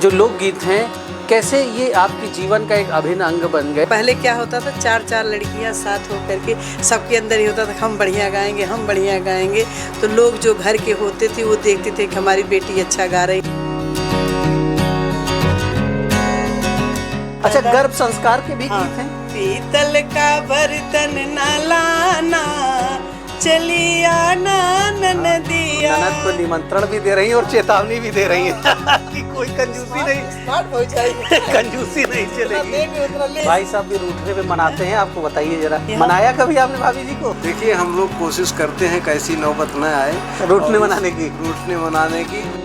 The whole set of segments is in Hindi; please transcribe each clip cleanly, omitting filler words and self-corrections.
जो लोकगीत हैं कैसे ये आपके जीवन का एक अभिन्न अंग बन गए? पहले क्या होता था, चार चार लड़कियां साथ होकर के सबके अंदर ही होता था हम बढ़िया गाएंगे, हम बढ़िया गाएंगे। तो लोग जो घर के होते थे वो देखते थे कि हमारी बेटी अच्छा गा रही। अच्छा, गर्भ संस्कार के भी गीत हैं? पीतल का बर्तन न लाना, चली आना ननदिया। ननद को निमंत्रण भी दे रही है और चेतावनी भी दे रही है कि कोई कंजूसी नहीं, कंजूसी नहीं चलेगी। भाई साहब भी रूठने में मनाते हैं, आपको बताइए जरा, मनाया कभी आपने भाभी जी को? देखिए, हम लोग कोशिश करते हैं कैसी नौबत न आए रूठने मनाने की।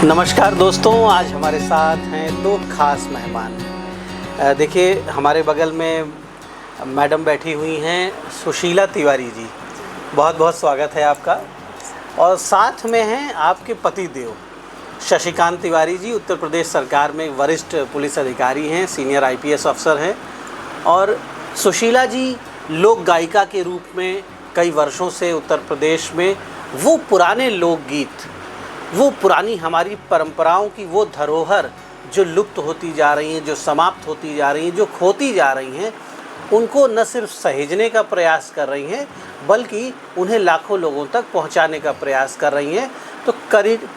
नमस्कार दोस्तों, आज हमारे साथ हैं दो खास मेहमान। देखिए, हमारे बगल में मैडम बैठी हुई हैं सुशीला तिवारी जी, बहुत बहुत स्वागत है आपका। और साथ में हैं आपके पति देव शशिकांत तिवारी जी, उत्तर प्रदेश सरकार में वरिष्ठ पुलिस अधिकारी हैं, सीनियर आईपीएस अफसर हैं। और सुशीला जी लोक गायिका के रूप में कई वर्षों से उत्तर प्रदेश में वो पुराने लोकगीत, वो पुरानी हमारी परंपराओं की वो धरोहर जो लुप्त होती जा रही हैं, जो समाप्त होती जा रही हैं, जो खोती जा रही हैं, उनको न सिर्फ सहेजने का प्रयास कर रही हैं बल्कि उन्हें लाखों लोगों तक पहुंचाने का प्रयास कर रही हैं। तो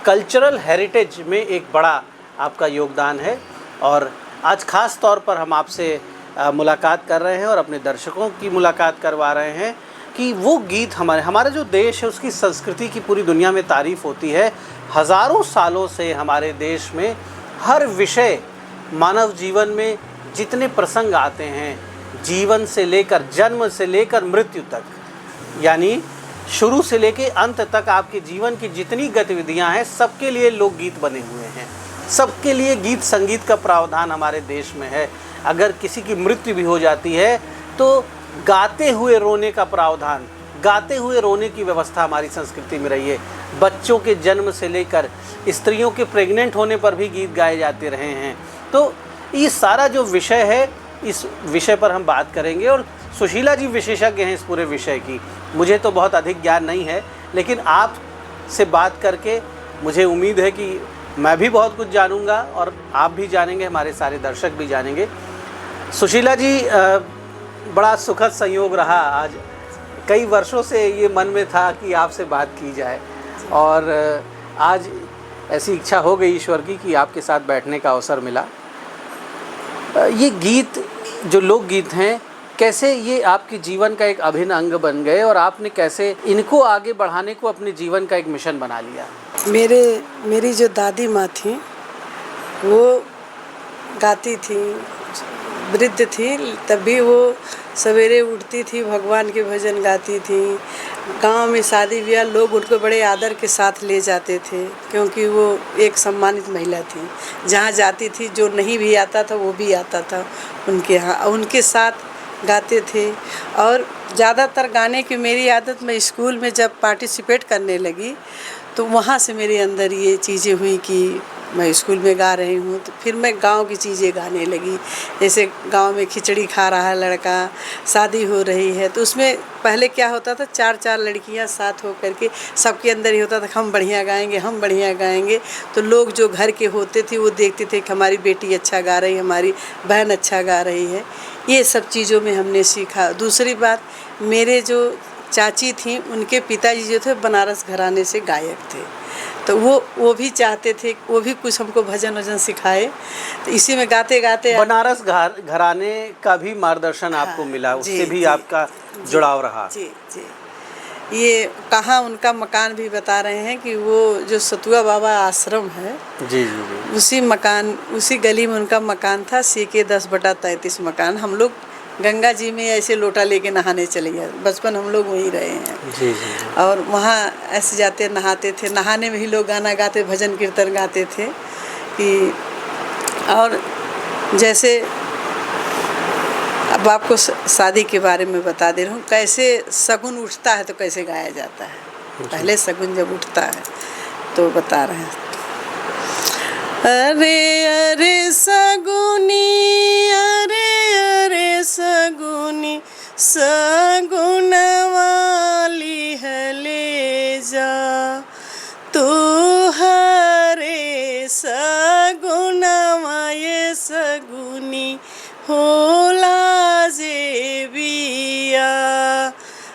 कल्चरल हेरिटेज में एक बड़ा आपका योगदान है। और आज ख़ास तौर पर हम आपसे मुलाकात कर रहे हैं और अपने दर्शकों की मुलाकात करवा रहे हैं कि वो गीत हमारा जो देश है उसकी संस्कृति की पूरी दुनिया में तारीफ़ होती है। हज़ारों सालों से हमारे देश में हर विषय, मानव जीवन में जितने प्रसंग आते हैं, जीवन से लेकर, जन्म से लेकर मृत्यु तक, यानी शुरू से लेकर अंत तक आपके जीवन की जितनी गतिविधियां हैं, सबके लिए लोकगीत बने हुए हैं। सबके लिए गीत संगीत का प्रावधान हमारे देश में है। अगर किसी की मृत्यु भी हो जाती है तो गाते हुए रोने का प्रावधान, गाते हुए रोने की व्यवस्था हमारी संस्कृति में रही है। बच्चों के जन्म से लेकर स्त्रियों के प्रेग्नेंट होने पर भी गीत गाए जाते रहे हैं। तो ये सारा जो विषय है, इस विषय पर हम बात करेंगे। और सुशीला जी विशेषज्ञ हैं इस पूरे विषय की। मुझे तो बहुत अधिक ज्ञान नहीं है, लेकिन आप से बात करके मुझे उम्मीद है कि मैं भी बहुत कुछ जानूँगा और आप भी जानेंगे, हमारे सारे दर्शक भी जानेंगे। सुशीला जी, बड़ा सुखद संयोग रहा, आज कई वर्षों से ये मन में था कि आपसे बात की जाए और आज ऐसी इच्छा हो गई ईश्वर की कि आपके साथ बैठने का अवसर मिला। ये गीत जो लोकगीत हैं कैसे ये आपके जीवन का एक अभिन्न अंग बन गए और आपने कैसे इनको आगे बढ़ाने को अपने जीवन का एक मिशन बना लिया? मेरी जो दादी माँ थी वो गाती थी, वृद्ध थी, तभी वो सवेरे उठती थी, भगवान के भजन गाती थी। गांव में शादी ब्याह लोग उनको बड़े आदर के साथ ले जाते थे, क्योंकि वो एक सम्मानित महिला थी। जहाँ जाती थी जो नहीं भी आता था वो भी आता था उनके यहाँ, उनके साथ गाते थे। और ज़्यादातर गाने की मेरी आदत, मैं स्कूल में जब पार्टिसिपेट करने लगी तो वहाँ से मेरे अंदर ये चीज़ें हुई कि मैं स्कूल में गा रही हूँ। तो फिर मैं गांव की चीज़ें गाने लगी, जैसे गांव में खिचड़ी खा रहा है लड़का, शादी हो रही है, तो उसमें पहले क्या होता था, चार चार लड़कियां साथ होकर के सबके अंदर ही होता था हम बढ़िया गाएंगे, हम बढ़िया गाएंगे। तो लोग जो घर के होते थे वो देखते थे कि हमारी बेटी अच्छा गा रही है, हमारी बहन अच्छा गा रही है। ये सब चीज़ों में हमने सीखा। दूसरी बात, मेरे जो चाची थी उनके पिताजी जो थे बनारस घराने से गायक थे, तो वो भी चाहते थे वो भी कुछ हमको भजन वजन सिखाए। तो इसी में गाते गाते बनारस घराने का भी मार्गदर्शन आपको मिला, उससे भी आपका जुड़ाव रहा? जी जी। ये कहाँ उनका मकान भी बता रहे हैं कि वो जो सतुआ बाबा आश्रम है, जी जी जी, उसी मकान, उसी गली में उनका मकान था। CK 10/33 मकान। हम लोग गंगा जी में ऐसे लोटा लेके नहाने चले गए, बचपन हम लोग वहीं रहे हैं। जी जी। और वहाँ ऐसे जाते नहाते थे, नहाने में ही लोग गाना गाते, भजन कीर्तन गाते थे कि। और जैसे अब आपको शादी के बारे में बता दे रहा हूँ, कैसे शगुन उठता है तो कैसे गाया जाता है। पहले शगुन जब उठता है तो बता रहे हैं, अरे अरे सगुनी, अरे अरे सगुनी, सगुनवा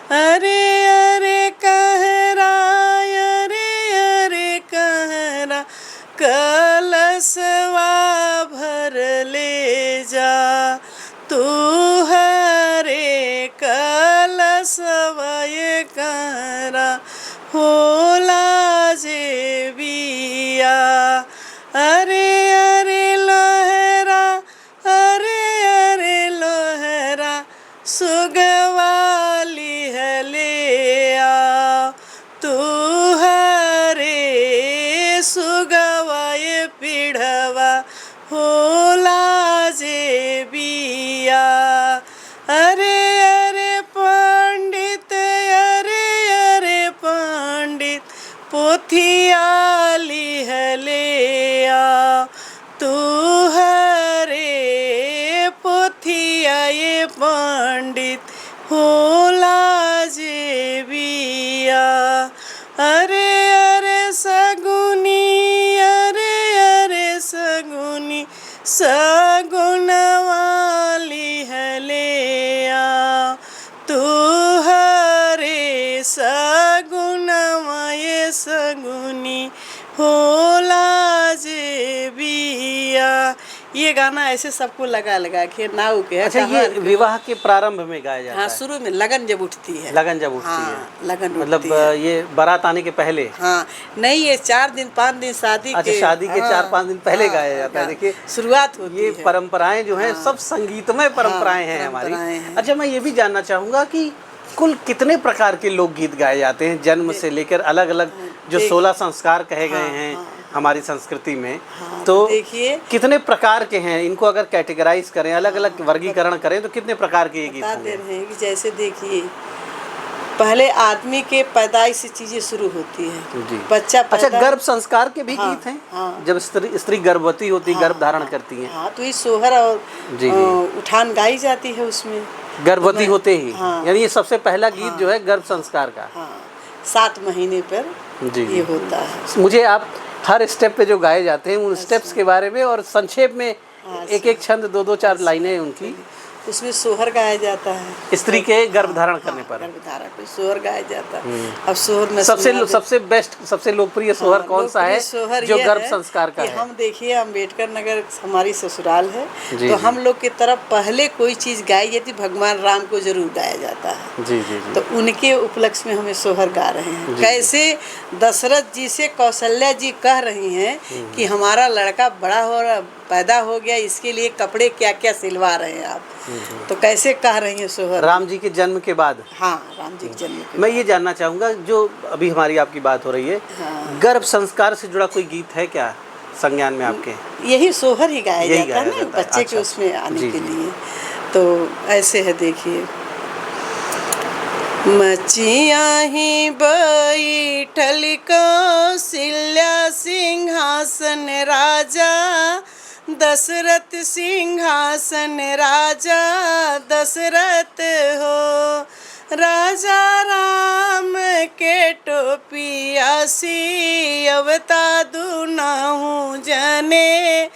अरे अरे कहरा, अरे अरे कहरा, कलशवा भर ले जा तू हरे कलशवा ये कहरा होला जे बिया। अरे अरे लोहरा, अरे अरे लोहरा, सुगवाली है ले आ तू हरे सुगवा ये पीढ़वा होला जे बिया। अरे अरे पंडित, अरे अरे पंडित, पोथियाली है ले आ तू हरे पोथिया ये पंडित होला जे बिया। अरे अरे सगुनी, अरे अरे सगुनी, सगुन वाली है ले आ तू हरे सगुन ये सगुनी होला जे बिया। ये गाना ऐसे सबको लगा लगा के नाव के। अच्छा, ये विवाह के प्रारंभ में गाया जाता हाँ, है? शुरू में लगन जब उठती है। लगन जब उठती हाँ, है, लगन मतलब उठती है। ये बारात आने के पहले? हाँ, नहीं, ये 4 दिन 5 दिन शादी अच्छा, के, शादी के हाँ, 4-5 दिन पहले हाँ, गाया जाता है। देखिए, शुरुआत होती ये है। परंपराएं जो हैं सब संगीतमय परंपराएं हैं हमारी। परंपराएं हैं। अच्छा, मैं ये भी जानना चाहूँगा कि कुल कितने प्रकार के लोकगीत गाए जाते हैं जन्म से लेकर अलग अलग जो 16 संस्कार कहे गए हैं हमारी संस्कृति में? तो देखिए, कितने प्रकार के हैं? इनको अगर कैटेगराइज करें, अलग अलग वर्गीकरण करें, तो कितने प्रकार के ये गीत बता होंगे? दे रहे हैं कि जैसे देखिए, पहले आदमी के पैदाइश से चीजें शुरू होती है। जी। बच्चा अच्छा, पैदा, गर्भ संस्कार के भी हाँ, गीत हैं? हाँ। जब स्त्री गर्भवती होती, गर्भ धारण करती है, हाँ, तो ये सोहर और जी, जी। उठान गाई जाती है उसमें, गर्भवती होते ही। हाँ। यानी ये सबसे पहला गीत जो है गर्भ संस्कार का। हाँ, 7 महीने पर जी, ये होता है। मुझे आप हर स्टेप पे जो गाए जाते हैं उन स्टेप्स के बारे में और संक्षेप में एक एक छंद 2-4 लाइनें हैं उनकी। उसमें सोहर गाया जाता है स्त्री के गर्भ धारण करने पर। गर्भ धारण पर सोहर गाया जाता है। अब सोहर में सबसे बेस्ट, सबसे लोकप्रिय सोहर कौन सा है जो गर्भ संस्कार का है? हम देखिए, अम्बेडकर नगर हमारी ससुराल है, जी, तो जी। हम लोग की तरफ पहले कोई चीज़ गाई जाती, भगवान राम को जरूर गाया जाता है। जी, जी, जी। तो उनके उपलक्ष्य में हमें सोहर गा रहे हैं। कैसे दशरथ जी से कौशल्या जी कह रही हैं कि हमारा लड़का बड़ा हो रहा, पैदा हो गया, इसके लिए कपड़े क्या क्या सिलवा रहे हैं आप, तो कैसे कह रही हैं सोहर? राम जी के जन्म के बाद। हाँ, राम जी के जन्म के मैं ये जानना चाहूँगा, जो अभी हमारी आपकी बात हो रही है, हाँ। गर्भ संस्कार से जुड़ा कोई गीत है क्या संज्ञान में आपके? यही सोहर ही गाया यही जाता गाया है ना, जाता है। बच्चे अच्छा, के उसमें आने जी, के जी। लिए। तो ऐसे है, देखिए, मचिया ही बैठल कौशल्या सिंहासन राजा, दशरथ सिंहासन राजा दशरथ हो। राजा राम के टोपिया सी अवता दुनाहु जने,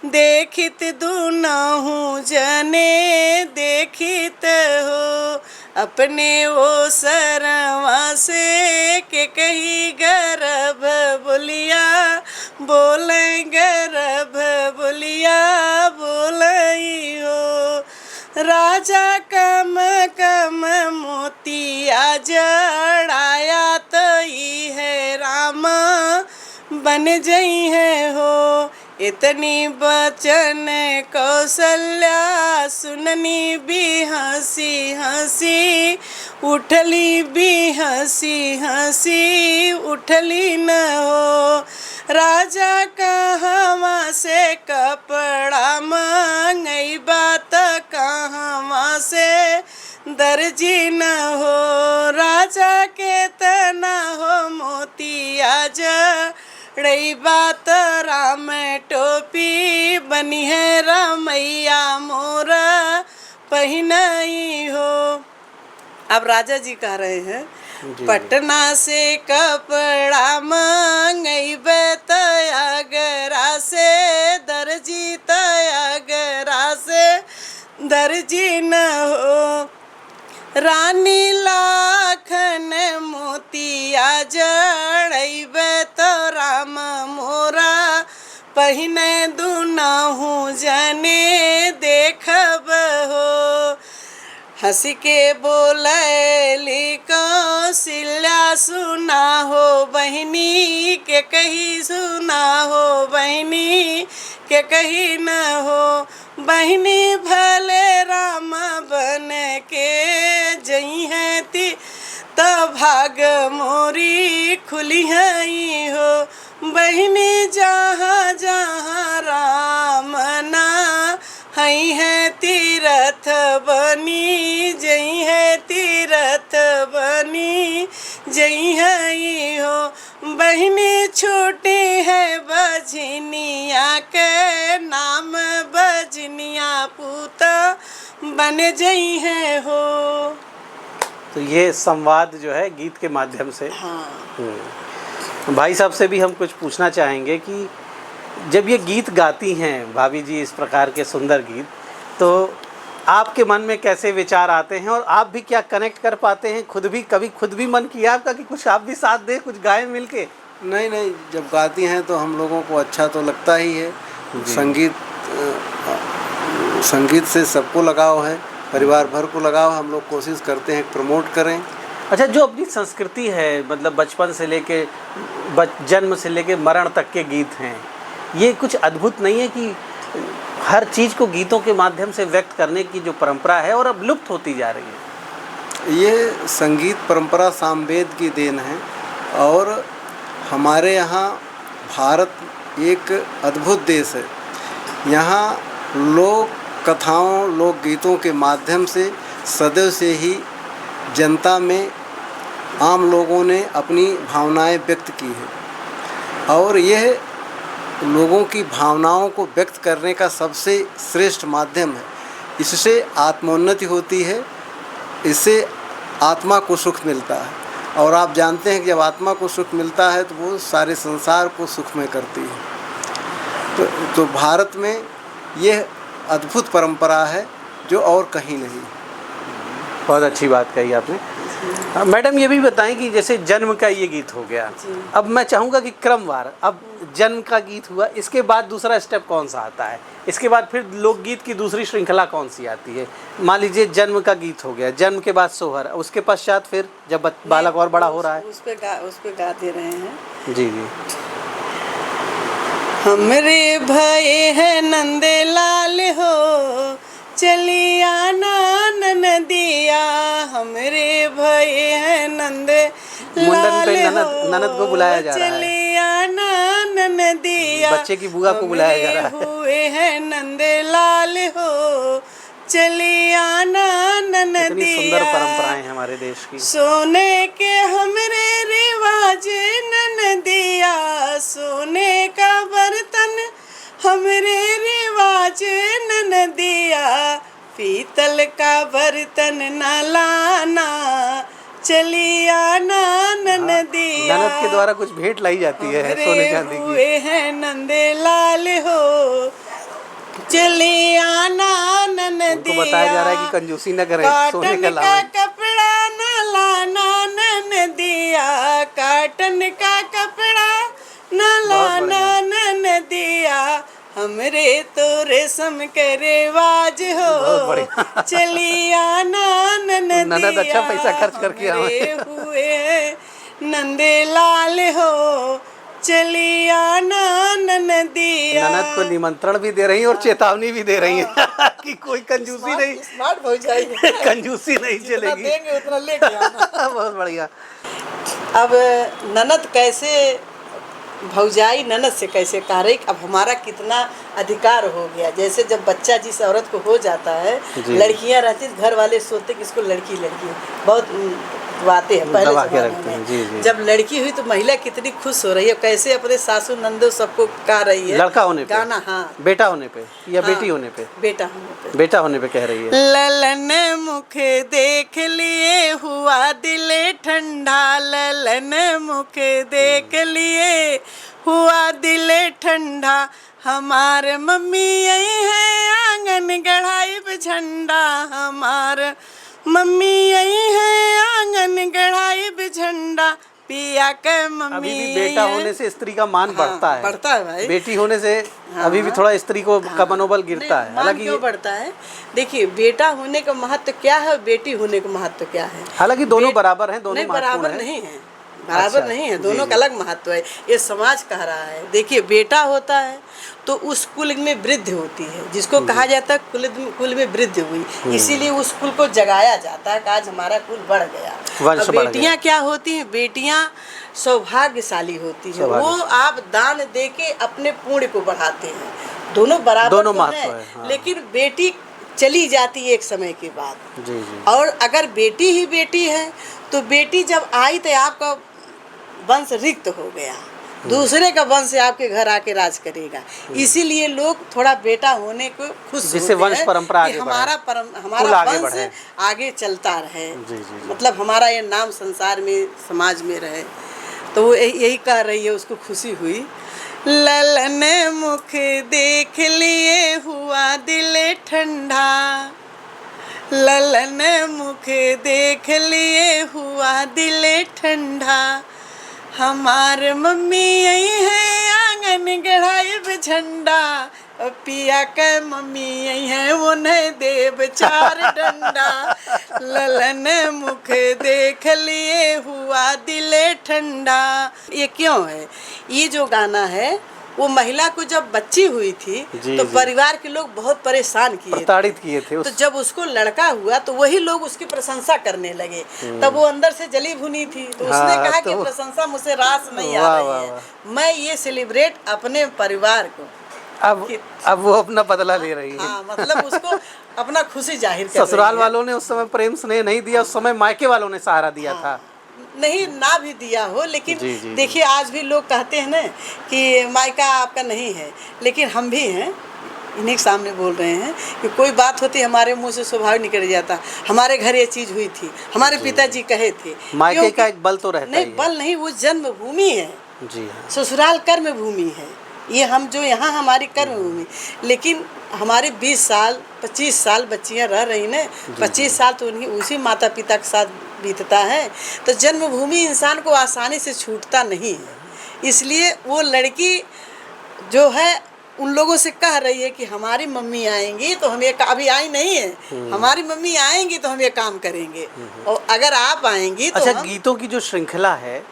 देखित दुनाहु जने देखित हो। अपने वो सरवा से के कही गर्भ बोलिया, बोले गर्भ बोलिया बोलई हो। राजा कम कम मोतिया जड़ाया तई है रामा, बन जई है हो। इतनी बचन कौशल्या सुननी भी हंसी हंसी, उठली भी हंसी हंसी उठली न हो। राजा कहवा से कपड़ा मांगई, बात कहवा से दर्जी न हो। राजा के तना हो मोतिया जड़ई, बात राम टोपी बनी है रामैया मोरा पहनाई हो। अब राजा जी कह रहे हैं, पटना से कपड़ा मांगई तयागरा से दर्जी, तयागरा से दर्जी न हो। रानी लाग दिया जड़ैब तो राम मोरा पहिने दुनहु जने देखब हो। हंसी के बोलैली कौशल्या सुना हो बहिनी के कही सुना हो बहिनी के कही न हो। बहिनी भले राम बन के जई है ती तो भाग मोरी खुली हई हो। बहिनी जहाँ जहाँ राम ना हई है तीरथ बनी जई है तीरथ बनी जई हई हो। बहिनी छोटी है बजनिया के नाम बजनिया पूत बन जई है हो। तो ये संवाद जो है गीत के माध्यम से। हाँ। भाई साहब से भी हम कुछ पूछना चाहेंगे कि जब ये गीत गाती हैं भाभी जी इस प्रकार के सुंदर गीत, तो आपके मन में कैसे विचार आते हैं और आप भी क्या कनेक्ट कर पाते हैं? कभी खुद भी मन किया आपका कि कुछ आप भी साथ दें, कुछ गाएं मिलके? नहीं, जब गाती हैं तो हम लोगों को अच्छा तो लगता ही है। संगीत से सबको लगाव है, परिवार भर को लगाव। हम लोग कोशिश करते हैं प्रमोट करें। अच्छा, जो अपनी संस्कृति है, मतलब बचपन से लेके जन्म से लेके मरण तक के गीत हैं, ये कुछ अद्भुत नहीं है कि हर चीज़ को गीतों के माध्यम से व्यक्त करने की जो परंपरा है और अब लुप्त होती जा रही है? ये संगीत परंपरा सामवेद की देन है और हमारे यहाँ भारत एक अद्भुत देश है। यहाँ लोक कथाओं, लोक गीतों के माध्यम से सदैव से ही जनता में, आम लोगों ने अपनी भावनाएं व्यक्त की है और यह लोगों की भावनाओं को व्यक्त करने का सबसे श्रेष्ठ माध्यम है। इससे आत्मोन्नति होती है, इससे आत्मा को सुख मिलता है और आप जानते हैं कि जब आत्मा को सुख मिलता है तो वो सारे संसार को सुखमय करती है। तो भारत में यह अद्भुत परंपरा है जो और कहीं नहीं। बहुत अच्छी बात कही आपने। मैडम ये भी बताएं कि जैसे जन्म का ये गीत हो गया, अब मैं चाहूँगा कि क्रमवार, अब जन्म का गीत हुआ, इसके बाद दूसरा स्टेप कौन सा आता है? इसके बाद फिर लोकगीत की दूसरी श्रृंखला कौन सी आती है? मान लीजिए जन्म का गीत हो गया, जन्म के बाद सोहर, उसके पश्चात फिर जब बालक और बड़ा हो रहा है उस पे गा दे रहे हैं। जी जी। हमरे भये है नंदे लाल हो चलिया ननदिया। हमरे भये है नंदे मुंडन पे लाल ननद को बुलाया जा रहा है, चलिया ननदिया। बच्चे की बुआ को बुलाया जा रहा है। हुए है नंदे लाल हो चलिया ननदिया। इतनी सुंदर परंपराएं हैं हमारे देश की। सोने के हमरे रिवाज ननदिया, सोने का बर्तन हमरे रिवाज ननदिया। पीतल का बर्तन न लाना चलिया ननदिया। ननद के द्वारा कुछ भेंट लाई जाती है सोने चांदी की। हुए हैं नंदे लाल हो चलिया ननदिया। उनको बताया जा रहा है कि कंजूसी न करें, सोने का लाओ। कपड़ा न लाना ननदिया, काटन का कपड़ा न लाना ननदिया। हमरे तो रेशम के रिवाज हो चलिया ननदिया। ननद अच्छा पैसा खर्च करके हुए नंदे लाल हो चलिया ननदिया। ननद को निमंत्रण भी दे रही है और चेतावनी भी दे रही है कि कोई कंजूसी नहीं, स्मार्ट हो जाएगी, कंजूसी नहीं चलेगी, देंगे उतना लेके आना। बहुत बढ़िया। अब ननद कैसे, भौजाई ननद से कैसे कह रही, अब हमारा कितना अधिकार हो गया। जैसे जब बच्चा जिस औरत को हो जाता है, लड़कियां रहती घर वाले सोचते कि इसको लड़की बहुत बातें हैं पहले ज़माने में। जी। जब लड़की हुई तो महिला कितनी खुश हो रही है, कैसे अपने सासू नंदो सबको गा रही है। लड़का होने पे, गाना, हाँ, बेटा होने पे या हाँ, बेटी होने पे? बेटा होने पे कह रही है। ललन मुख देख लिए हुआ दिल ठंडा, ललन मुख देख लिए हुआ दिल ठंडा। हमार मम्मी यही है आंगन गढ़ाई झंडा, हमार मम्मी यही है आंगन गढ़ाई झंडा। पिया के मम्मी अभी भी बेटा होने से स्त्री का मान बढ़ता है। बढ़ता है भाई। बेटी होने से अभी भी थोड़ा स्त्री को का मनोबल गिरता है। मान हालांकि क्यों बढ़ता है? देखिए बेटा होने का महत्व क्या है, बेटी होने का महत्व क्या है। हालांकि दोनों बराबर हैं, दोनों नहीं, महत्वपूर्ण बराबर हैं। नहीं है, बराबर अच्छा, नहीं है, जी, दोनों जी। का अलग महत्व है। ये समाज कह रहा है। देखिए बेटा होता है तो उस कुल में वृद्धि होती है, जिसको कहा जाता है कुल में वृद्धि हुई, इसीलिए उस कुल को जगाया जाता है कि आज हमारा कुल बढ़ गया। वंश अब बढ़ बेटियां गया। क्या होती हैं? बेटियां सौभाग्यशाली होती हैं। वो आप दान दे के अपने पुण्य को बढ़ाते हैं। दोनों बराबर दोनों तो महत्व हैं, है, हाँ। लेकिन बेटी चली जाती है एक समय के बाद। जी जी। और अगर बेटी ही बेटी है तो बेटी जब आई तो आपका वंश रिक्त हो गया, दूसरे का वंश आपके घर आके राज करेगा। इसीलिए लोग थोड़ा बेटा होने को खुश जिससे होते वंश हैं परंपरा कि आगे हमारा कुल हमारा आगे वंश बढ़े। आगे चलता रहे, जी, जी। मतलब हमारा ये नाम संसार में समाज में रहे। तो वो यही कह रही है, उसको खुशी हुई। ललन मुख देख लिए हुआ दिल ठंडा, ललन मुख देख लिए हुआ दिल ठंडा, हमार मम्मी आई है आंगन गढ़ाई झंडा, पिया के मम्मी आई है उन्हें देव चार डंडा, ललन मुख देख लिए हुआ दिल ठंडा। ये क्यों है? ये जो गाना है वो महिला को जब बच्ची हुई थी जी, तो जी। परिवार के लोग बहुत परेशान किए थे। प्रताड़ित किए थे तो जब उसको लड़का हुआ तो वही लोग उसकी प्रशंसा करने लगे। तब वो अंदर से जली भुनी थी, तो उसने हाँ, कहा तो कि प्रशंसा मुझसे रास नहीं आ वाह, रही वाह, है, वाह। मैं ये सेलिब्रेट अपने परिवार को। अब वो अपना बदला ले रही है। हाँ, मतलब उसको अपना खुशी जाहिर कर ससुराल रही है। वालों ने उस समय प्रेम स्नेह नहीं दिया, उस समय मायके वालों ने सहारा दिया था। नहीं ना भी दिया हो, लेकिन जी, जी, देखिए आज भी लोग कहते हैं ना कि मायका आपका नहीं है, लेकिन हम भी हैं, इन्हीं के सामने बोल रहे हैं कि कोई बात होती हमारे मुंह से स्वाभाविक निकल जाता, हमारे घर ये चीज़ हुई थी, हमारे पिताजी कहे थे। मायके का एक बल तो रहता ही नहीं, है। बल नहीं, वो जन्मभूमि है, जी हाँ। ससुराल कर्म भूमि है। ये हम जो यहाँ हमारी कर्म भूमि, लेकिन हमारे 20 साल 25 साल बच्चियाँ रह रही ना, 25 साल तो उन्हीं उसी माता पिता के साथ बीतता है। तो जन्मभूमि इंसान को आसानी से छूटता नहीं है। इसलिए वो लड़की जो है उन लोगों से कह रही है कि हमारी मम्मी आएंगी तो हम ये अभी आई नहीं है, हमारी मम्मी आएंगी तो हम ये काम करेंगे, और अगर आप आएंगी तो अच्छा, गीतों की जो श्रृंखला है,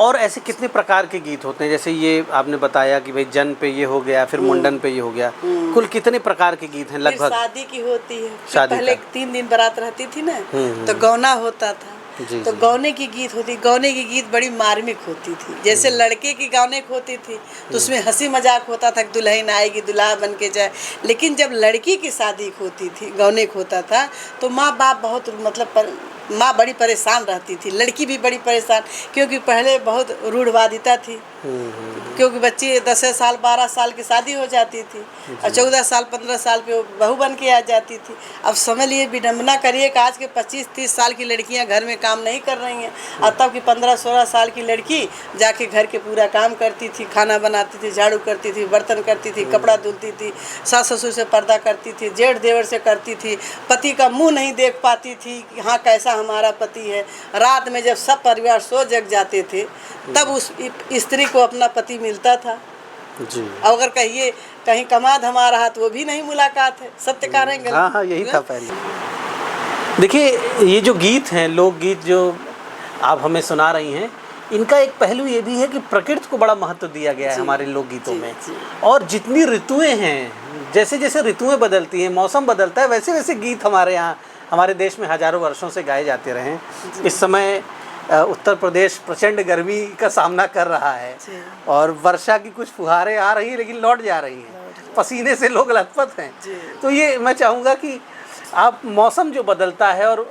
और ऐसे कितने प्रकार के गीत होते हैं? जैसे ये आपने बताया कि भाई जन्म पे ये हो गया, फिर मुंडन पे ये हो गया, कुल कितने प्रकार के गीत हैं फिर लगभग? शादी की होती है, शादी पहले का। 3 दिन बारात रहती थी ना, तो गौना होता था। जी, तो जी। गौने की गीत होती, गौने की गीत बड़ी मार्मिक होती थी। जैसे लड़के की गौने की होती थी तो उसमें हंसी मजाक होता था कि दुल्हन आएगी, दुल्हा बन के जाए। लेकिन जब लड़की की शादी होती थी, गौने को होता था, तो माँ बाप बहुत मतलब माँ बड़ी परेशान रहती थी, लड़की भी बड़ी परेशान, क्योंकि पहले बहुत रूढ़वादिता थी, क्योंकि बच्ची 10 साल 12 साल की शादी हो जाती थी और 14 साल 15 साल पे वो बहू बन के आ जाती थी। अब समझ लिए विडम्बना करिए कि आज के 25-30 साल की लड़कियां घर में काम नहीं कर रही हैं, और तब की 15-16 साल की लड़की जाके घर के पूरा काम करती थी, खाना बनाती थी, झाड़ू करती थी, बर्तन करती थी, कपड़ा धुलती थी, सास ससुर से पर्दा करती थी, जेठ देवर से करती थी, पति का मुँह नहीं देख पाती थी कि हाँ कैसा हमारा पति है। रात में जब सब परिवार सो जग जाते थे तब उस स्त्री को अपना पति मिलता था। जी। अगर कहिए कहीं कमा धमा रहा तो वो भी नहीं मुलाकात है, सत्य कह रहे हैं। हाँ हाँ, यही था पहले। देखिए, ये जो गीत हैं, लोकगीत जो आप हमें सुना रही हैं, इनका एक पहलू ये भी है कि प्रकृति को बड़ा महत्व दिया गया है हमारे लोकगीतों में। और जितनी ऋतुएं हैं, जैसे जैसे ऋतुएं बदलती हैं, मौसम बदलता है, वैसे वैसे गीत हमारे यहाँ हमारे देश में हजारों वर्षों से गाए जाते रहे हैं। इस समय उत्तर प्रदेश प्रचंड गर्मी का सामना कर रहा है और वर्षा की कुछ फुहारें आ रही हैं लेकिन लौट जा रही हैं, पसीने से लोग लथपथ हैं। तो ये मैं चाहूँगा कि आप मौसम जो बदलता है और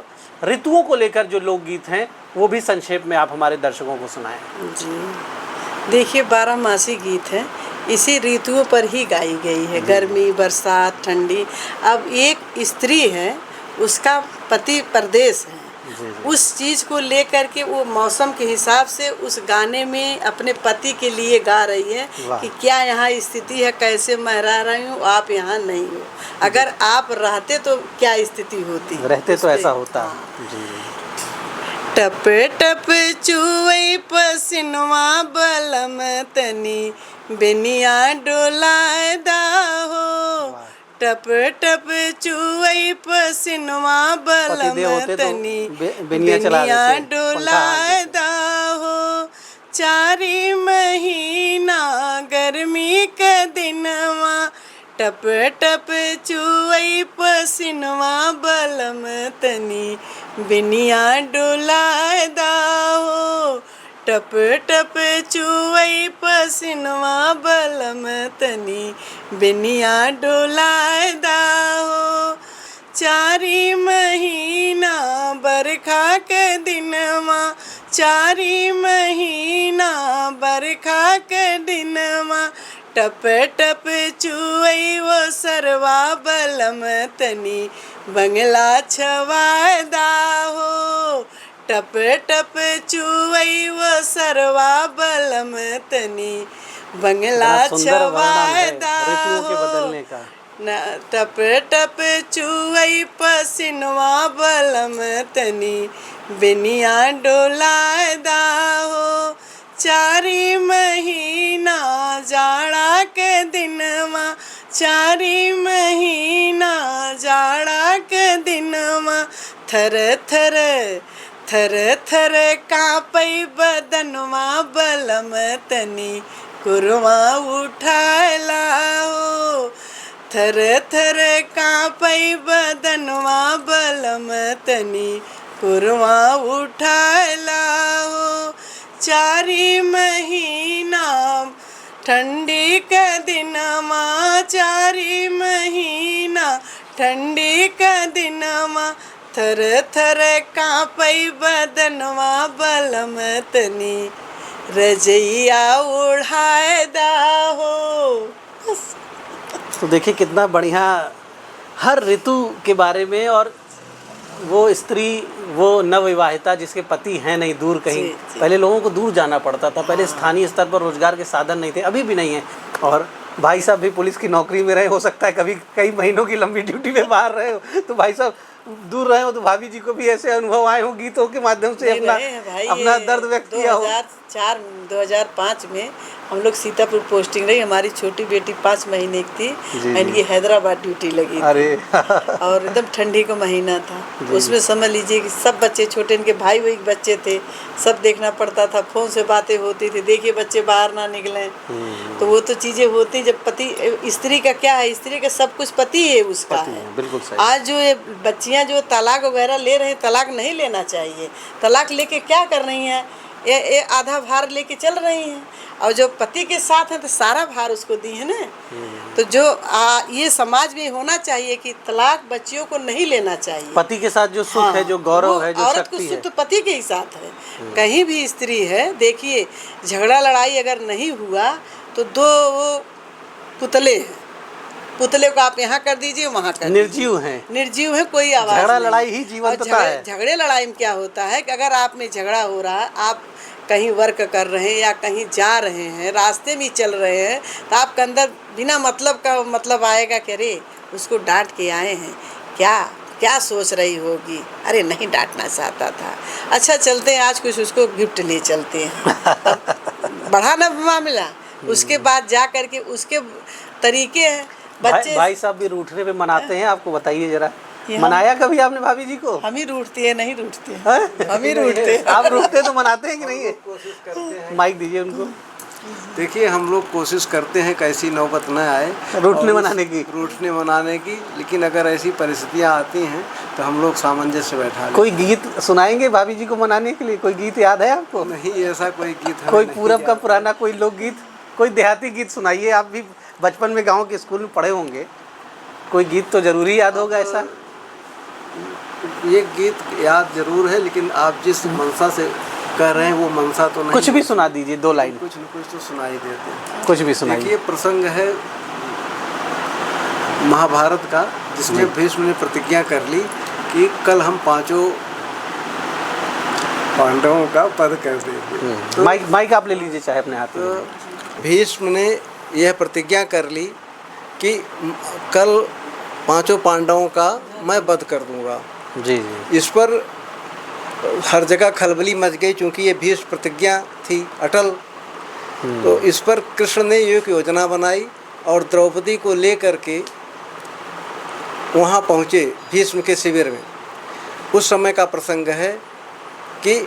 ऋतुओं को लेकर जो लोकगीत हैं वो भी संक्षेप में आप हमारे दर्शकों को सुनाएं। जी देखिए, 12 मासी गीत है, इसी ऋतुओं पर ही गाई गई है, गर्मी, बरसात, ठंडी। अब एक स्त्री है, उसका पति परदेश है, उस चीज़ को लेकर के वो मौसम के हिसाब से उस गाने में अपने पति के लिए गा रही है कि क्या यहाँ स्थिति है, कैसे मैं रह रही हूँ, आप यहाँ नहीं हो, अगर आप रहते तो क्या स्थिति होती, रहते तो ऐसा होता। जी। टप टप चुवई पसिनवा बलम तनी बेनिया डोलादा हो। टप टप चुवई पसिनवा बलम पतिदेव होते तो तनी बेनिया चला बेनिया देते, पंखा डोलादा हो। 4 महीना गर्मी के दिनवा टप टप चुवई पसिनवा बलम तनी बिनिया डोलादा हो। टप टप चुवई पसिनवा बलम तनी बिनिया डोलादा हो। 4 महीना बरखा के दिनवा 4 महीना बरखा के दिनवा टप टप चुवई वो सरवा बलम तनी बंगला छवादा हो। टप टप चुवई वो सरवा बलम तनी बंगला बड़ा सुंदर वर्णन है छवादा ऋतुओं के हो। बदलने का। न टप टप चुवई पसिनवा बलम तनी बेनिया डोलादा हो। 4 महीना जाड़ा के दिनवा 4 महीना जाड़ा के दिनवा थर थर थर थर कांपई बदनवा बलम तनी कुरवा उठाला हो। थर थर कांपई बदनवा बलम तनी कुरवा उठाला हो। 4 महीना ठंडी के दिनमा 4 महीना ठंडी के दिनमा थर थर कांपई बदनवा बलम तनी रजैया ओढ़ादा हो। तो देखिए कितना बढ़िया हर ऋतु के बारे में। और वो स्त्री वो नवविवाहिता जिसके पति हैं नहीं दूर कहीं, जी। पहले लोगों को दूर जाना पड़ता था, पहले स्थानीय स्तर पर रोजगार के साधन नहीं थे, अभी भी नहीं है। और भाई साहब भी पुलिस की नौकरी में रहे, हो सकता है कभी कई महीनों की लंबी ड्यूटी में बाहर रहे हो, तो भाई साहब दूर रहे हो, तो भाभी जी को भी ऐसे अनुभव आए हो गीतों के माध्यम से अपना दर्द व्यक्त किया हो। 2005 में हम लोग सीतापुर पोस्टिंग रही। हमारी छोटी बेटी 5 महीने की थी, इनकी हैदराबाद ड्यूटी लगी अरे और एकदम ठंडी का महीना था। उसमें समझ लीजिए कि सब बच्चे छोटे, इनके भाई वही बच्चे थे, सब देखना पड़ता था, फोन से बातें होती थी, देखिए बच्चे बाहर ना निकलें। तो वो तो चीज़ें होती जब पति, स्त्री का क्या है, स्त्री का सब कुछ पति है उसका है। बिल्कुल सही। आज जो ये बच्चियां जो तलाक वगैरह ले रहे हैं, तलाक नहीं लेना चाहिए। तलाक लेके क्या कर रही हैं, ये आधा भार लेके चल रही हैं, और जो पति के साथ है तो सारा भार उसको दी है ना। तो जो ये समाज में होना चाहिए कि तलाक बच्चियों को नहीं लेना चाहिए। पति के साथ जो सुख है, जो गौरव है, जो औरत को शक्ति सुख है, तो पति के ही साथ है। कहीं भी स्त्री है, देखिए झगड़ा लड़ाई अगर नहीं हुआ तो 2 पुतले हैं, पुतले को आप यहाँ कर दीजिए, वहाँ कर निर्जीव हैं, निर्जीव है, कोई आवाज झगड़ा नहीं। लड़ाई ही जीवंतता है। झगड़े लड़ाई में क्या होता है कि अगर आप में झगड़ा हो रहा है, आप कहीं वर्क कर रहे हैं या कहीं जा रहे हैं, रास्ते में चल रहे हैं, तो आपके अंदर बिना मतलब का मतलब आएगा कि अरे उसको डांट के आए हैं, क्या क्या सोच रही होगी, अरे नहीं डांटना चाहता था, अच्छा चलते हैं आज कुछ उसको गिफ्ट ले चलते हैं। बढ़ा ना मामला। उसके बाद जा करके उसके तरीके हैं बच्चे। भाई साहब भी रूठने पे मनाते हैं, आपको बताइए जरा, मनाया कभी आपने भाभी जी को? हम ही रूठते हैं, नहीं रूठते हैं? हम ही रूठते हैं। आप रूठते तो मनाते हैं कि नहीं है? कोशिश करते हैं। माइक दीजिए उनको। देखिए हम लोग कोशिश करते हैं कैसी नौबत न आए रूठने और मनाने की। रूठने मनाने की, लेकिन अगर ऐसी परिस्थितियां आती हैं तो हम लोग सामंजस्य बैठा लेते हैं। कोई गीत सुनाएंगे भाभी जी को मनाने के लिए? कोई गीत याद है आपको? नहीं, ऐसा कोई गीत हमें कोई नहीं पूरब का याद। पुराना कोई लोकगीत, कोई देहाती गीत सुनाइए। आप भी बचपन में गांव के स्कूल में पढ़े होंगे, कोई गीत तो जरूरी याद होगा ऐसा। ये गीत याद जरूर है, लेकिन आप जिस मनसा से कह रहे हैं वो मनसा तो नहीं। कुछ भी सुना दीजिए, 2 लाइन कुछ न कुछ तो सुनाई देते हैं। कुछ भी सुनाइए। देखिए प्रसंग है महाभारत का, जिसमें भीष्म ने प्रतिज्ञा कर ली कि कल हम 5 पांडवों का वध कर देंगे। तो माइक आप ले लीजिए चाहे अपने हाथ में। भीष्म ने यह प्रतिज्ञा कर ली कि कल 5 पांडवों का मैं वध कर दूंगा। जी जी। इस पर हर जगह खलबली मच गई, क्योंकि ये भीष्म प्रतिज्ञा थी अटल। तो इस पर कृष्ण ने एक योजना बनाई और द्रौपदी को लेकर के वहाँ पहुँचे भीष्म के शिविर में। उस समय का प्रसंग है कि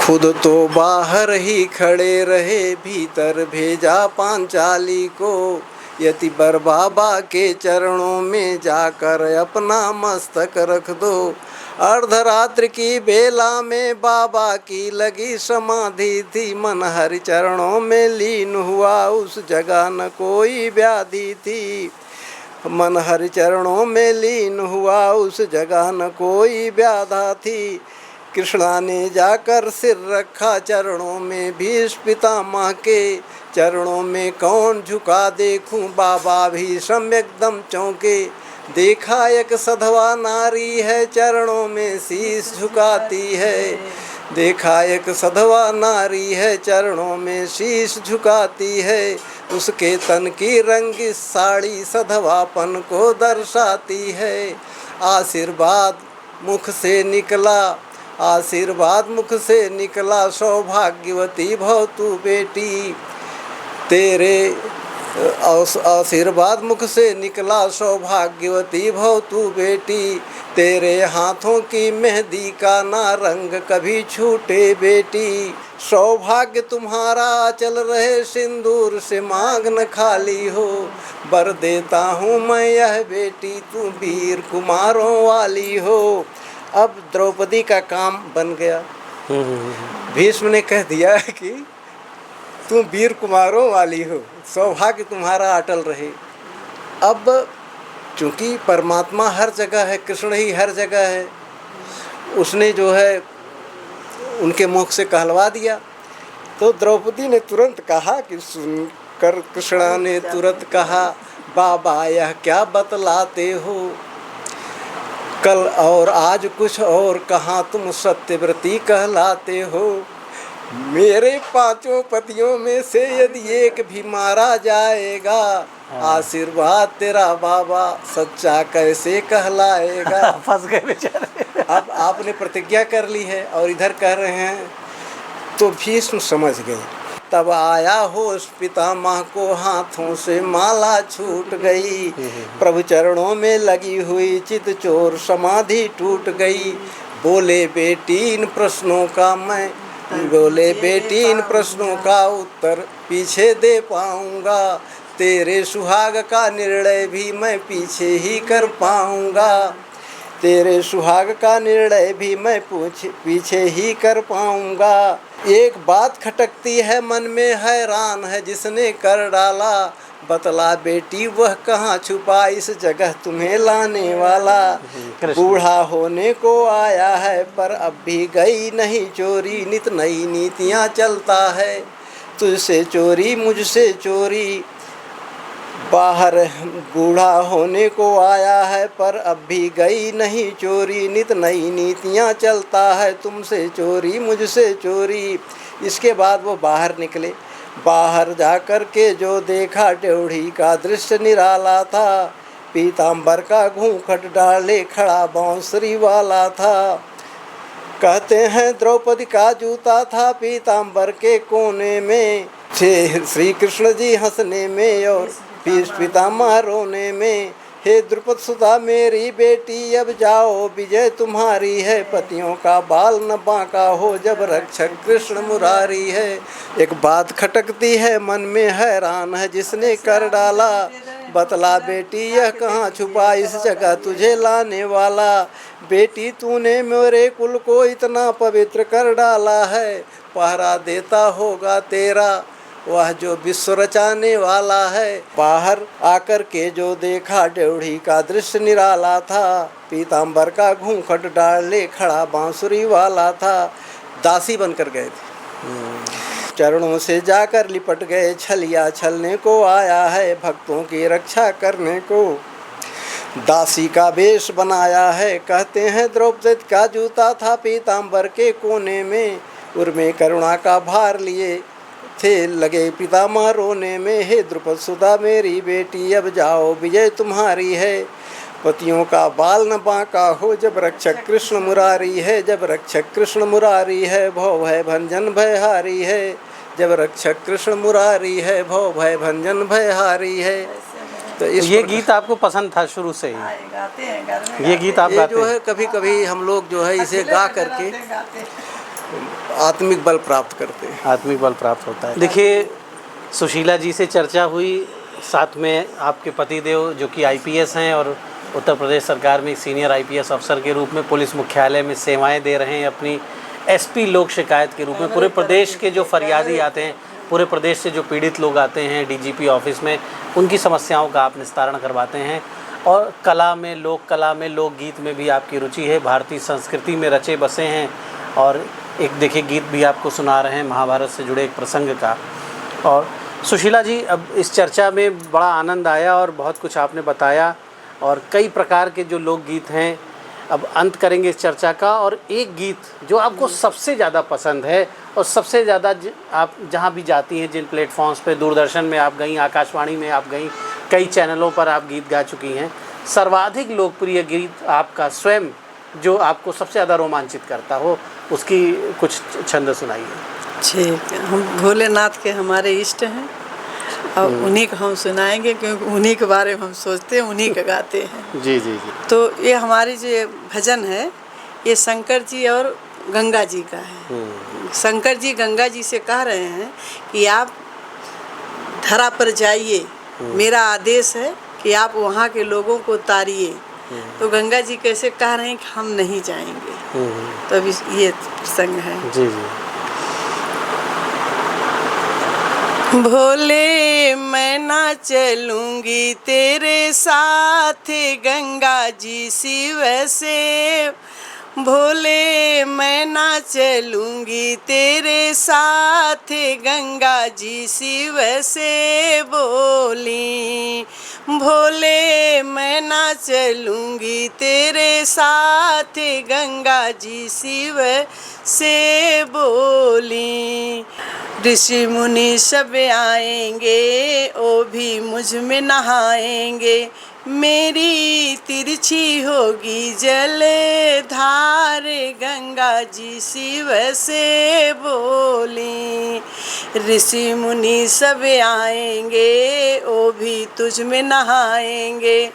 खुद तो बाहर ही खड़े रहे, भीतर भेजा पांचाली को, यतिवर बाबा के चरणों में जाकर अपना मस्तक रख दो। अर्धरात्रि की बेला में बाबा की लगी समाधि थी, मन हरि चरणों में लीन हुआ, उस जगह न कोई व्याधि थी। मन हरि चरणों में लीन हुआ, उस जगह न कोई व्याधा थी। कृष्णा ने जाकर सिर रखा चरणों में, भीष्म पितामह के चरणों में कौन झुका देखूं, बाबा भी सम्यक दम चौंके। देखा एक सधवा नारी है, चरणों में शीश झुकाती है। देखा एक सधवा नारी है, चरणों में शीश झुकाती है। उसके तन की रंगी साड़ी सधवापन को दर्शाती है। आशीर्वाद मुख से निकला, आशीर्वाद मुख से निकला, सौभाग्यवती भव तू बेटी। तेरे आशीर्वाद मुख से निकला, सौभाग्यवती भव तू बेटी। तेरे हाथों की मेहंदी का ना रंग कभी छूटे बेटी। सौभाग्य तुम्हारा चल रहे सिंदूर से मांग न खाली हो। वर देता हूँ मैं यह बेटी, तू वीर कुमारों वाली हो। अब द्रौपदी का काम बन गया। भीष्म ने कह दिया कि तुम वीर कुमारों वाली हो, सौभाग्य तुम्हारा अटल रहे। अब चूँकि परमात्मा हर जगह है, कृष्ण ही हर जगह है, उसने जो है उनके मुख से कहलवा दिया। तो द्रौपदी ने तुरंत कहा कि सुनकर कृष्णा ने तुरंत कहा, बाबा यह क्या बतलाते हो, कल और आज कुछ और कहाँ तुम सत्यव्रती कहलाते हो। मेरे पांचों पतियों में से यदि एक भी मारा जाएगा, आशीर्वाद तेरा बाबा सच्चा कैसे कहलाएगा। फंस गए बेचारे। अब आपने प्रतिज्ञा कर ली है और इधर कह रहे हैं। तो भीष्म समझ गए। तब आया होश पितामह को, हाथों से माला छूट गई। प्रभु चरणों में लगी हुई चित चोर समाधि टूट गई। बोले बेटी इन प्रश्नों का मैं, बोले बेटी इन प्रश्नों का उत्तर पीछे दे पाऊंगा। तेरे सुहाग का निर्णय भी मैं पीछे ही कर पाऊंगा। तेरे सुहाग का निर्णय भी मैं पीछे ही कर पाऊंगा। एक बात खटकती है मन में, हैरान है जिसने कर डाला। बतला बेटी वह कहाँ छुपा इस जगह तुम्हें लाने वाला। बूढ़ा होने को आया है पर अब भी गई नहीं चोरी। नित नई नीतियाँ चलता है, तुझसे चोरी मुझसे चोरी। बाहर बूढ़ा होने को आया है पर अब भी गई नहीं चोरी। नित नई नीतियाँ चलता है, तुमसे चोरी मुझसे चोरी। इसके बाद वो बाहर निकले। बाहर जाकर के जो देखा, ड्योढ़ी का दृश्य निराला था। पीताम्बर का घूंघट डाले खड़ा बांसुरी वाला था। कहते हैं द्रौपदी का जूता था पीताम्बर के कोने में। थे श्री कृष्ण जी हंसने में और भीष्म पितामह रोने में। हे द्रुपद सुधा मेरी बेटी, अब जाओ विजय तुम्हारी है। पतियों का बाल न बांका हो, जब रक्षक कृष्ण मुरारी है। एक बात खटकती है मन में, हैरान है जिसने कर डाला। बतला बेटी यह कहाँ छुपा इस जगह तुझे लाने वाला। बेटी तूने मेरे कुल को इतना पवित्र कर डाला है। पहरा देता होगा तेरा वह जो विश्व रचाने वाला है। बाहर आकर के जो देखा, ड्योढ़ी का दृश्य निराला था। पीताम्बर का घूंघट डाले खड़ा बांसुरी वाला था। दासी बनकर गए थे। चरणों से जाकर लिपट गए, छलिया छलने को आया है, भक्तों की रक्षा करने को। दासी का वेश बनाया है, कहते हैं द्रौपदी का जूता था पीताम्बर के कोने में। उर्मे करुणा का भार लिए थे लगे पितामह रोने में। हे द्रुपद सुधा मेरी बेटी, अब जाओ विजय तुम्हारी है। पतियों का बाल न बांका हो, जब रक्षक कृष्ण मुरारी है, जब रक्षक कृष्ण मुरारी है, भव भय भंजन भयहारी है, जब रक्षक कृष्ण मुरारी है, भव भय भंजन भयहारी है। तो ये गीत आपको पसंद था शुरू से ही? गाते हैं घर में, ये गीत आप ये गाते जो हैं? है कभी कभी हम लोग जो है इसे गा करके आत्मिक बल प्राप्त करते हैं। आत्मिक बल प्राप्त होता है। देखिए, सुशीला जी से चर्चा हुई, साथ में आपके पतिदेव जो कि आईपीएस हैं और उत्तर प्रदेश सरकार में एक सीनियर आईपीएस अफसर के रूप में पुलिस मुख्यालय में सेवाएं दे रहे हैं अपनी एसपी लोक शिकायत के रूप में। पूरे प्रदेश के जो फरियादी आते हैं, पूरे प्रदेश से जो पीड़ित लोग आते हैं डीजीपी ऑफिस में, उनकी समस्याओं का आप निस्तारण करवाते हैं। और कला में, लोक कला में, लोकगीत में भी आपकी रुचि है, भारतीय संस्कृति में रचे बसे हैं। और एक देखिए गीत भी आपको सुना रहे हैं महाभारत से जुड़े एक प्रसंग का। और सुशीला जी, अब इस चर्चा में बड़ा आनंद आया और बहुत कुछ आपने बताया, और कई प्रकार के जो लोकगीत हैं। अब अंत करेंगे इस चर्चा का, और एक गीत जो आपको सबसे ज़्यादा पसंद है और सबसे ज़्यादा आप जहाँ भी जाती हैं, जिन प्लेटफॉर्म्स पे, दूरदर्शन में आप गई, आकाशवाणी में आप गई, कई चैनलों पर आप गीत गा चुकी हैं, सर्वाधिक लोकप्रिय गीत आपका स्वयं जो आपको सबसे ज़्यादा रोमांचित करता हो, उसकी कुछ छंद सुनाइए। ठीक है, हम भोलेनाथ के हमारे इष्ट हैं और उन्हीं को हम सुनाएंगे, क्योंकि उन्हीं के बारे में हम सोचते हैं, उन्हीं का गाते हैं। जी जी जी। तो ये हमारी जो भजन है, ये शंकर जी और गंगा जी का है। शंकर जी गंगा जी से कह रहे हैं कि आप धरा पर जाइए, मेरा आदेश है कि आप वहाँ के लोगों को तारिए। तो गंगा जी कैसे कह रहे हैं कि हम नहीं जाएंगे। तो अभी ये प्रसंग है। जी जी। भोले मैं ना चलूंगी तेरे साथ गंगा जी शिव से, भोले मैं ना चलूंगी तेरे साथ गंगा जी शिव से बोली, भोले मैं ना चलूंगी तेरे साथ गंगा जी शिव से बोली। ऋषि मुनि सब आएंगे, ओ भी मुझ में नहाएंगे, मेरी तिरछी होगी जल धार गंगा जी शिव से बोली। ऋषि मुनि सब आएंगे, ओ भी तुझ में नहाएंगे,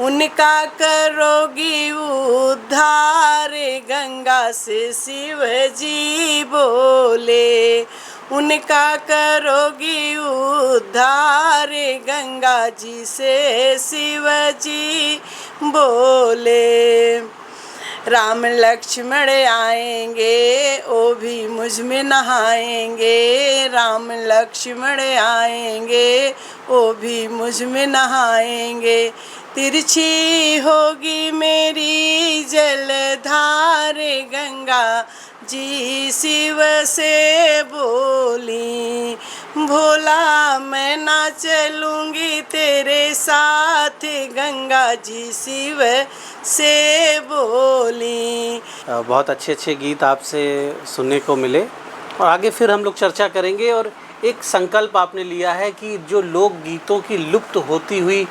उनका करोगी उद्धार गंगा से शिव जी बोले, उनका करोगी उद्धार गंगा जी से शिव जी बोले। राम लक्ष्मण आएंगे, ओ भी मुझ में नहाएंगे, राम लक्ष्मण आएंगे, ओ भी मुझ में नहाएंगे, तिरछी होगी मेरी जलधार गंगा जी शिव से बोली, भोला मैं ना चलूंगी तेरे साथ गंगा जी शिव से बोली। बहुत अच्छे अच्छे गीत आपसे सुनने को मिले, और आगे फिर हम लोग चर्चा करेंगे। और एक संकल्प आपने लिया है कि जो लोक गीतों की लुप्त होती हुई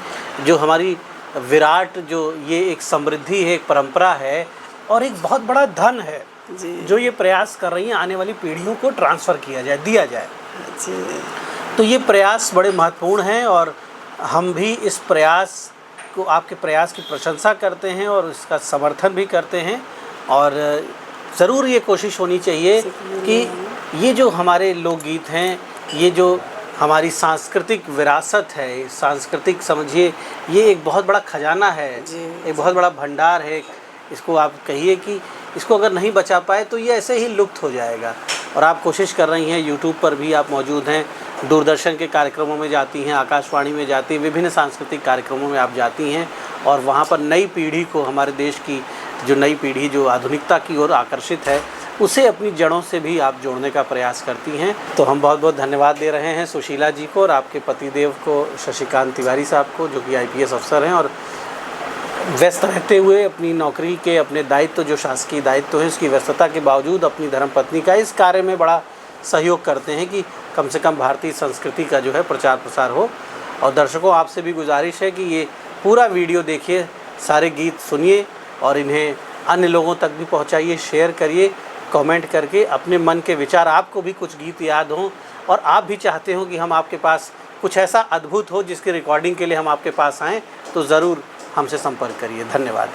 जो हमारी विराट, जो ये एक समृद्धि है, एक परंपरा है और एक बहुत बड़ा धन है जी। जो ये प्रयास कर रही हैं आने वाली पीढ़ियों को ट्रांसफ़र किया जाए, दिया जाए जी। तो ये प्रयास बड़े महत्वपूर्ण हैं, और हम भी इस प्रयास को, आपके प्रयास की प्रशंसा करते हैं और इसका समर्थन भी करते हैं। और ज़रूर ये कोशिश होनी चाहिए कि ये जो हमारे लोकगीत हैं, ये जो हमारी सांस्कृतिक विरासत है, सांस्कृतिक समझिए ये एक बहुत बड़ा खजाना है, एक बहुत बड़ा भंडार है। इसको आप कहिए कि इसको अगर नहीं बचा पाए तो ये ऐसे ही लुप्त हो जाएगा। और आप कोशिश कर रही हैं, यूट्यूब पर भी आप मौजूद हैं, दूरदर्शन के कार्यक्रमों में जाती हैं, आकाशवाणी में जाती हैं, विभिन्न सांस्कृतिक कार्यक्रमों में आप जाती हैं और वहाँ पर नई पीढ़ी को, हमारे देश की जो नई पीढ़ी जो आधुनिकता की ओर आकर्षित है, उसे अपनी जड़ों से भी आप जोड़ने का प्रयास करती हैं। तो हम बहुत बहुत धन्यवाद दे रहे हैं सुशीला जी को और आपके पतिदेव को, शशिकांत तिवारी साहब को, जो कि आईपीएस अफसर हैं और व्यस्त रहते हुए अपनी नौकरी के, अपने दायित्व जो शासकीय दायित्व है उसकी व्यस्तता के बावजूद अपनी धर्मपत्नी का इस कार्य में बड़ा सहयोग करते हैं कि कम से कम भारतीय संस्कृति का जो है प्रचार प्रसार हो। और दर्शकों, आपसे भी गुजारिश है कि ये पूरा वीडियो देखिए सारे गीत सुनिए और इन्हें अन्य लोगों तक भी पहुंचाइए, शेयर करिए कमेंट करके। अपने मन के विचार, आपको भी कुछ गीत याद हों और आप भी चाहते हो कि हम आपके पास कुछ ऐसा अद्भुत हो जिसकी रिकॉर्डिंग के लिए हम आपके पास आएँ, तो ज़रूर हमसे संपर्क करिए। धन्यवाद।